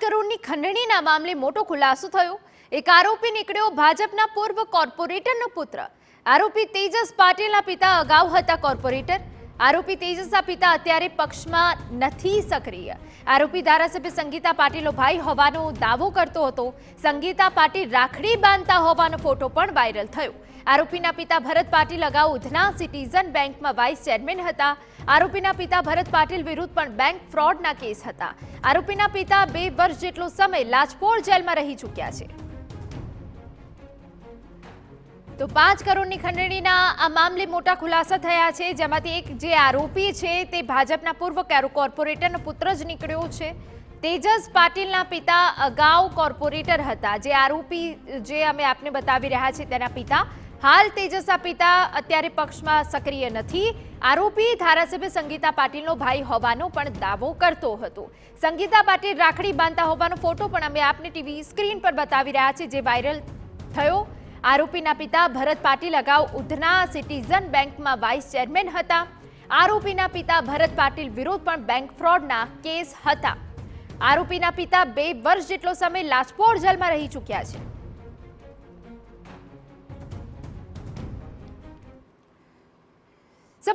કરોડની ખંડણીના મામલે મોટો ખુલાસો થયો। એક આરોપી નીકળ્યો ભાજપના પૂર્વ કોર્પોરેટરનો પુત્ર। આરોપી તેજસ પાટીલના પિતા અગાઉ હતા કોર્પોરેટર। આરોપી તેજસના પિતા અત્યારે પક્ષમાં નથી સક્રિય। આરોપી ધારાસભ્ય સંગીતા પાટીલનો ભાઈ હોવાનો દાવો કરતો હતો। સંગીતા પાટીલ રાખડી બાંધતા હોવાનો ફોટો પણ વાયરલ થયો। આરોપીના પિતા ભરત પાટીલ અગાઉ ઉધના સિટીઝન બેંકમાં વાઇસ ચેરમેન હતા। આરોપીના પિતા ભરત પાટીલ વિરુદ્ધ પણ બેંક ફ્રોડના કેસ હતા। આરોપીના પિતા 2 વર્ષ જેટલો સમય લાજપોર જેલમાં રહી ચૂક્યા છે। તો 5 કરોડની ખંડણીના આ મામલે મોટા ખુલાસા થયા છે, જેમાંથી એક જે આરોપી છે તે ભાજપના પૂર્વ કોર્પોરેટરનો પુત્ર જ નીકળ્યો છે। તેજસ પાટીલના પિતા અગાઉ કોર્પોરેટર હતા। જે આરોપી જે અમે આપને બતાવી રહ્યા છીએ તેના પિતા હાલ તેજસના પિતા અત્યારે પક્ષમાં સક્રિય નથી। આરોપી ધારાસભ્ય સંગીતા પાટીલનો ભાઈ હોવાનો પણ દાવો કરતો હતો। સંગીતા પાટીલ રાખડી બાંધતા હોવાનો ફોટો પણ અમે આપને ટીવી સ્ક્રીન પર બતાવી રહ્યા છીએ, જે વાયરલ થયો। આરોપીના પિતા ભરત પાટીલ અગાઉ ઉધના સિટીઝન બેંકમાં વાઇસ ચેરમેન હતા। આરોપીના પિતા ભરત પાટીલ વિરુદ્ધ પણ બેંક ફ્રોડના કેસ હતા। આરોપીના પિતા 2 વર્ષ જેટલો સમય લાજપોર જેલમાં રહી ચૂક્યા છે।